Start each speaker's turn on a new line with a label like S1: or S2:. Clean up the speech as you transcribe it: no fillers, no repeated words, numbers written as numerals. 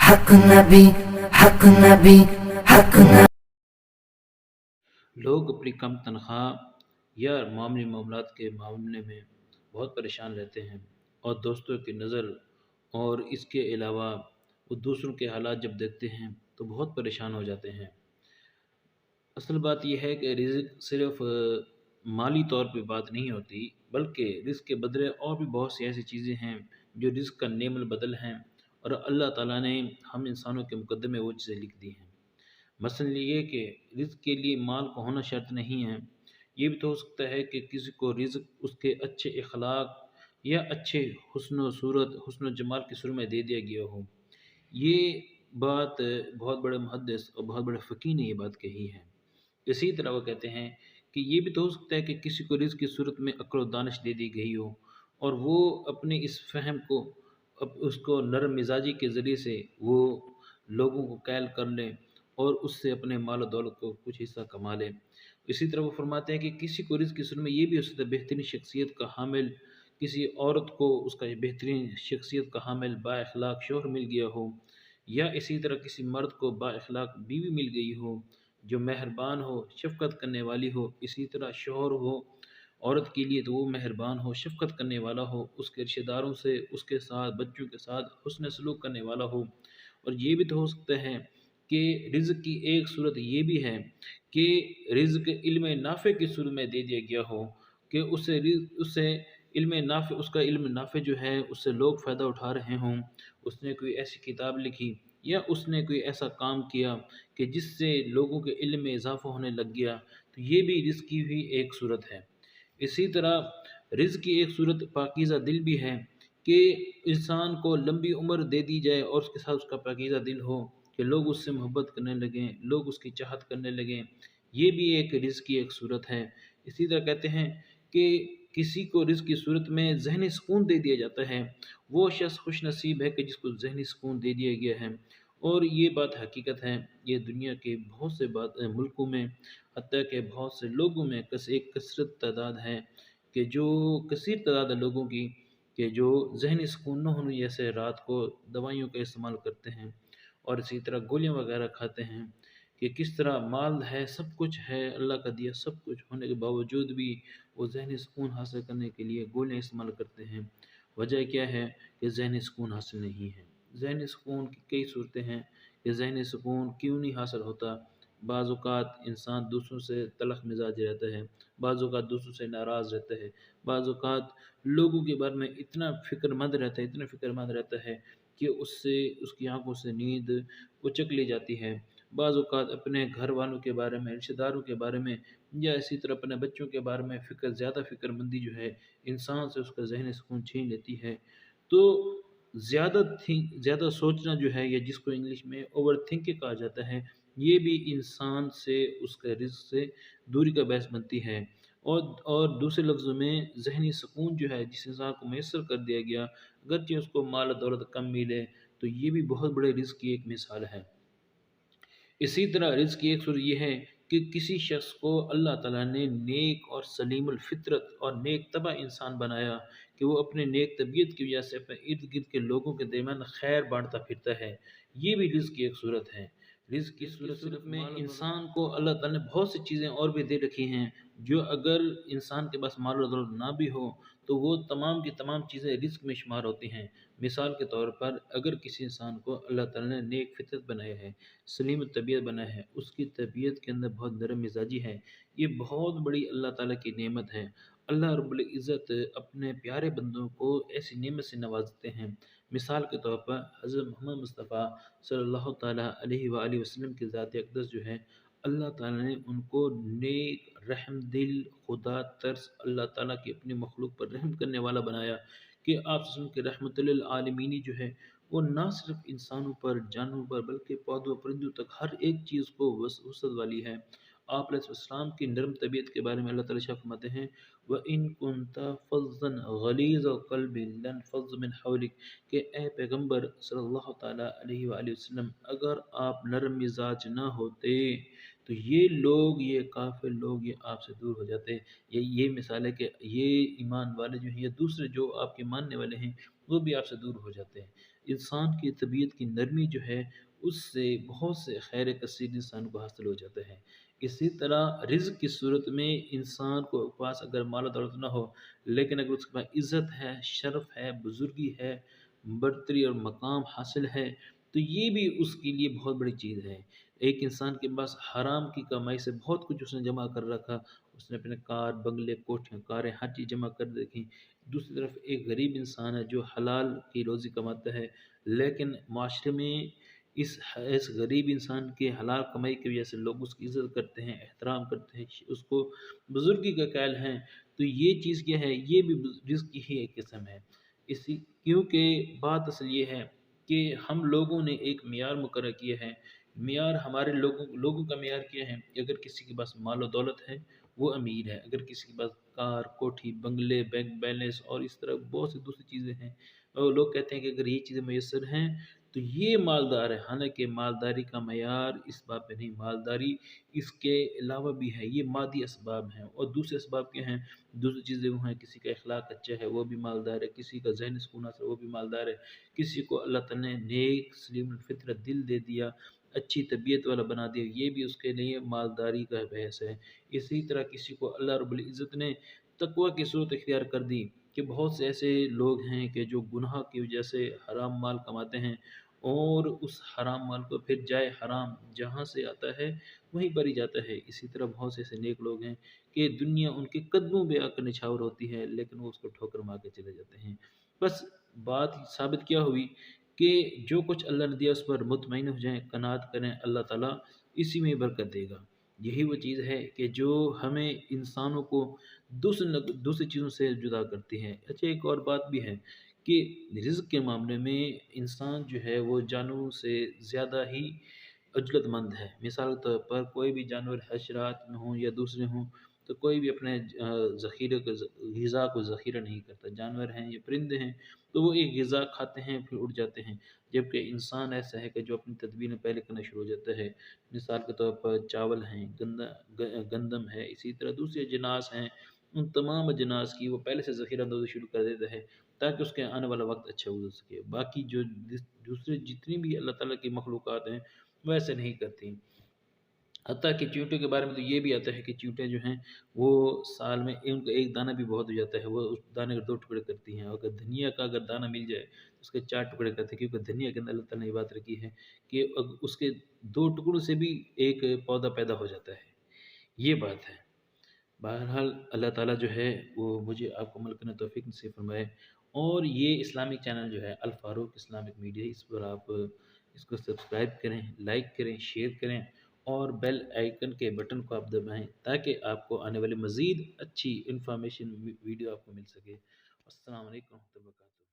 S1: حق نبی حق نبی حق نبی.
S2: لوگ اپنی کم تنخواہ یا معاملی معاملات کے معاملے میں بہت پریشان رہتے ہیں، اور دوستوں کی نظر اور اس کے علاوہ وہ دوسروں کے حالات جب دیکھتے ہیں تو بہت پریشان ہو جاتے ہیں۔ اصل بات یہ ہے کہ رزق صرف مالی طور پہ بات نہیں ہوتی، بلکہ رزق کے بدلے اور بھی بہت سی ایسی چیزیں ہیں جو رزق کا نعم البدل ہیں، اور اللہ تعالیٰ نے ہم انسانوں کے مقدمے وہ چیزیں لکھ دی ہیں۔ مثلاً یہ کہ رزق کے لیے مال کا ہونا شرط نہیں ہے، یہ بھی تو ہو سکتا ہے کہ کسی کو رزق اس کے اچھے اخلاق یا اچھے حسن و صورت حسن و جمال کی صورت میں دے دیا گیا ہو۔ یہ بات بہت بڑے محدث اور بہت بڑے فقیر نے یہ بات کہی ہے۔ اسی طرح وہ کہتے ہیں کہ یہ بھی تو ہو سکتا ہے کہ کسی کو رزق کی صورت میں عقل و دانش دے دی گئی ہو، اور وہ اپنے اس فہم کو اس کو نرم مزاجی کے ذریعے سے وہ لوگوں کو قائل کر لیں اور اس سے اپنے مال و دولت کو کچھ حصہ کما لیں۔ اسی طرح وہ فرماتے ہیں کہ کسی کو رزق کی صورت میں یہ بھی ہو سکتا ہے بہترین شخصیت کا حامل کسی عورت کو اس کا بہترین شخصیت کا حامل با اخلاق شوہر مل گیا ہو، یا اسی طرح کسی مرد کو با اخلاق بیوی مل گئی ہو جو مہربان ہو شفقت کرنے والی ہو۔ اسی طرح شوہر ہو عورت کے لیے تو وہ مہربان ہو شفقت کرنے والا ہو، اس کے رشتہ داروں سے اس کے ساتھ بچوں کے ساتھ حسن سلوک کرنے والا ہو۔ اور یہ بھی تو ہو سکتا ہے کہ رزق کی ایک صورت یہ بھی ہے کہ رزق علم نافع کی صورت میں دے دیا گیا ہو، کہ اس سے علم نافع اس کا علم نافع جو ہے اس سے لوگ فائدہ اٹھا رہے ہوں، اس نے کوئی ایسی کتاب لکھی یا اس نے کوئی ایسا کام کیا کہ جس سے لوگوں کے علم میں اضافہ ہونے لگ گیا، تو یہ بھی رزق کی بھی ایک صورت ہے۔ اسی طرح رزق کی ایک صورت پاکیزہ دل بھی ہے، کہ انسان کو لمبی عمر دے دی جائے اور اس کے ساتھ اس کا پاکیزہ دل ہو، کہ لوگ اس سے محبت کرنے لگیں، لوگ اس کی چاہت کرنے لگیں، یہ بھی ایک رزق کی ایک صورت ہے۔ اسی طرح کہتے ہیں کہ کسی کو رزق کی صورت میں ذہنی سکون دے دیا جاتا ہے، وہ شخص خوش نصیب ہے کہ جس کو ذہنی سکون دے دیا گیا ہے، اور یہ بات حقیقت ہے۔ یہ دنیا کے بہت سے ملکوں میں، حتیٰ کہ بہت سے لوگوں میں ایک کثرت تعداد ہے کہ جو کثیر تعداد ہے لوگوں کی کہ جو ذہنی سکون نہ ہونے جیسے رات کو دوائیوں کا استعمال کرتے ہیں، اور اسی طرح گولیاں وغیرہ کھاتے ہیں، کہ کس طرح مال ہے سب کچھ ہے اللہ کا دیا سب کچھ ہونے کے باوجود بھی وہ ذہنی سکون حاصل کرنے کے لیے گولیاں استعمال کرتے ہیں۔ وجہ کیا ہے کہ ذہنی سکون حاصل نہیں ہے۔ ذہنی سکون کی کئی صورتیں ہیں کہ ذہنی سکون کیوں نہیں حاصل ہوتا۔ بعض اوقات انسان دوسروں سے تلخ مزاج رہتا ہے، بعض اوقات دوسروں سے ناراض رہتا ہے، بعض اوقات لوگوں کے بارے میں اتنا فکر مند رہتا ہے اتنا فکر مند رہتا ہے کہ اس کی آنکھوں سے نیند اچک لی جاتی ہے۔ بعض اوقات اپنے گھر والوں کے بارے میں رشتہ داروں کے بارے میں یا اسی طرح اپنے بچوں کے بارے میں زیادہ فکر مندی جو ہے انسان سے اس کا ذہنی سکون چھین لیتی ہے۔ تو زیادہ سوچنا جو ہے یا جس کو انگلش میں اوور تھنکنگ کہا جاتا ہے، یہ بھی انسان سے اس کے رزق سے دوری کا باعث بنتی ہے۔ اور دوسرے لفظوں میں ذہنی سکون جو ہے جس انسان کو میسر کر دیا گیا، اگرچہ اس کو مال و دولت کم ملے، تو یہ بھی بہت بڑے رزق کی ایک مثال ہے۔ اسی طرح رزق کی ایک صورت یہ ہے کہ کسی شخص کو اللہ تعالیٰ نے نیک اور سلیم الفطرت اور نیک طبع انسان بنایا، کہ وہ اپنے نیک طبیعت کی وجہ سے اپنے ارد گرد کے لوگوں کے درمیان خیر بانٹتا پھرتا ہے، یہ بھی رزق کی ایک صورت ہے۔ رزق کی صورت میں انسان کو اللہ تعالیٰ نے بہت سی چیزیں اور بھی دے رکھی ہیں، جو اگر انسان کے پاس مال و دولت نہ بھی ہو تو وہ تمام کی تمام چیزیں رزق میں شمار ہوتی ہیں۔ مثال کے طور پر اگر کسی انسان کو اللہ تعالیٰ نے نیک فطرت بنایا ہے، سلیم طبیعت بنایا ہے، اس کی طبیعت کے اندر بہت نرم مزاجی ہے، یہ بہت بڑی اللہ تعالیٰ کی نعمت ہے۔ اللہ رب العزت اپنے پیارے بندوں کو ایسی نعمت سے نوازتے ہیں۔ مثال کے طور پر حضرت محمد مصطفیٰ صلی اللہ تعالیٰ علیہ وآلہ وسلم کی ذات اقدس جو ہے، اللہ تعالیٰ نے ان کو نیک رحم دل خدا ترس اللہ تعالیٰ کی اپنی مخلوق پر رحم کرنے والا بنایا، کہ آپ صلی اللہ علیہ وسلم کی رحمت للعالمینی جو ہے وہ نہ صرف انسانوں پر جانوروں پر بلکہ پودوں پرندوں تک ہر ایک چیز کو وسعت والی ہے۔ آپ علیہ السلام کی نرم طبیعت کے بارے میں اللہ تعالیٰ شاہ فرماتے ہیں وَإِن كُنْتَ فَظًّا غَلِيظَ الْقَلْبِ لَانفَضُّوا مِنْ حَوْلِكَ، کہ اے پیغمبر صلی اللہ تعالیٰ علیہ وآلہ وسلم، اگر آپ نرم مزاج نہ ہوتے تو یہ کافر لوگ یہ آپ سے دور ہو جاتے۔ یہ مثال ہے کہ یہ ایمان والے جو ہیں یا دوسرے جو آپ کے ماننے والے ہیں وہ بھی آپ سے دور ہو جاتے ہیں۔ انسان کی طبیعت کی نرمی جو ہے اس سے بہت سے خیر کثیر انسان کو حاصل ہو جاتا ہے۔ اسی طرح رزق کی صورت میں انسان کو پاس اگر مال و دولت نہ ہو، لیکن اگر اس کے پاس عزت ہے، شرف ہے، بزرگی ہے، برتری اور مقام حاصل ہے، تو یہ بھی اس کے لیے بہت بڑی چیز ہے۔ ایک انسان کے پاس حرام کی کمائی سے بہت کچھ اس نے جمع کر رکھا، اس نے اپنے کار بنگلے کوٹھیاں کاریں ہر چیز جمع کر رکھی، دوسری طرف ایک غریب انسان ہے جو حلال کی روزی کماتا ہے، لیکن معاشرے میں اس غریب انسان کے حلال کمائی کی وجہ سے لوگ اس کی عزت کرتے ہیں، احترام کرتے ہیں، اس کو بزرگی کا قائل ہیں، تو یہ چیز کیا ہے، یہ بھی رزق کی ہی ایک قسم ہے۔ اسی کیونکہ بات اصل یہ ہے کہ ہم لوگوں نے ایک معیار مقرر کیا ہے، معیار ہمارے لوگوں کا معیار کیا ہے کہ اگر کسی کے پاس مال و دولت ہے وہ امیر ہے، اگر کسی کے پاس کار کوٹھی بنگلے بینک بیلنس اور اس طرح بہت سی دوسری چیزیں ہیں، اور لوگ کہتے ہیں کہ اگر یہ چیزیں میسر ہیں تو یہ مالدار ہے، حالانکہ مالداری کا معیار اس بات پہ نہیں، مالداری اس کے علاوہ بھی ہے، یہ مادی اسباب ہیں، اور دوسرے اسباب کیا ہیں، دوسری چیزیں وہ ہیں، کسی کا اخلاق اچھا ہے وہ بھی مالدار ہے، کسی کا ذہن سکون حاصل ہے وہ بھی مالدار ہے، کسی کو اللہ تعالیٰ نے نیک سلیم الفطرت دل دے دیا، اچھی طبیعت والا بنا دیا، یہ بھی اس کے لیے مالداری کا بحث ہے۔ اسی طرح کسی کو اللہ رب العزت نے تقوی کی صورت اختیار کر دی، کہ بہت سے ایسے لوگ ہیں کہ جو گناہ کی وجہ سے حرام مال کماتے ہیں، اور اس حرام مال کو پھر جائے حرام جہاں سے آتا ہے وہیں پر ہی جاتا ہے۔ اسی طرح بہت سے ایسے نیک لوگ ہیں کہ دنیا ان کے قدموں پہ آ کر نچھاور ہوتی ہے، لیکن وہ اس کو ٹھوکر مار کے چلے جاتے ہیں۔ بس بات ثابت کیا ہوئی کہ جو کچھ اللہ نے دیا اس پر مطمئن ہو جائیں، قناعت کریں، اللہ تعالیٰ اسی میں برکت دے گا۔ یہی وہ چیز ہے کہ جو ہمیں انسانوں کو دوسری چیزوں سے جدا کرتی ہے۔ اچھا ایک اور بات بھی ہے کہ رزق کے معاملے میں انسان جو ہے وہ جانوروں سے زیادہ ہی عجلت مند ہے۔ مثال کے طور پر کوئی بھی جانور حشرات میں ہوں یا دوسرے ہوں تو کوئی بھی اپنے ذخیرے کو غذا کو ذخیرہ نہیں کرتا، جانور ہیں یا پرندے ہیں تو وہ ایک غذا کھاتے ہیں پھر اڑ جاتے ہیں، جبکہ انسان ایسا ہے کہ جو اپنی تدبیر پہلے کرنا شروع ہو جاتا ہے۔ مثال کے طور پر چاول ہیں، گندم ہے، اسی طرح دوسرے اجناس ہیں، ان تمام اجناس کی وہ پہلے سے ذخیرہ اندوزی شروع کر دیتا ہے تاکہ اس کے آنے والا وقت اچھا گزر سکے۔ باقی جو دوسرے جتنی بھی اللہ تعالیٰ کی مخلوقات ہیں وہ ایسے نہیں کرتی۔ حتیٰ کہ چیونٹے کے بارے میں تو یہ بھی آتا ہے کہ چیونٹیں جو ہیں وہ سال میں ان کا ایک دانہ بھی بہت ہو جاتا ہے، وہ اس دانے کے 2 ٹکڑے کرتی ہیں، اور اگر دھنیا کا اگر دانہ مل جائے تو اس کے 4 ٹکڑے کرتے ہیں، کیونکہ دھنیا کے اندر اللہ تعالیٰ نے یہ بات رکھی ہے کہ اس کے 2 ٹکڑوں سے بھی ایک پودا پیدا ہو جاتا ہے، یہ بات ہے۔ بہرحال اللہ تعالیٰ جو ہے وہ مجھے آپ کو عمل کرنے توفیق نصیب فرمائے، اور یہ اسلامک چینل جو ہے الفاروق اسلامک میڈیا، اس پر آپ اس کو سبسکرائب کریں، لائک کریں، شیئر کریں، اور بیل آئیکن کے بٹن کو آپ دبائیں تاکہ آپ کو آنے والے مزید اچھی انفارمیشن ویڈیو آپ کو مل سکے۔ السلام علیکم ورحمۃ اللہ وبرکاتہ۔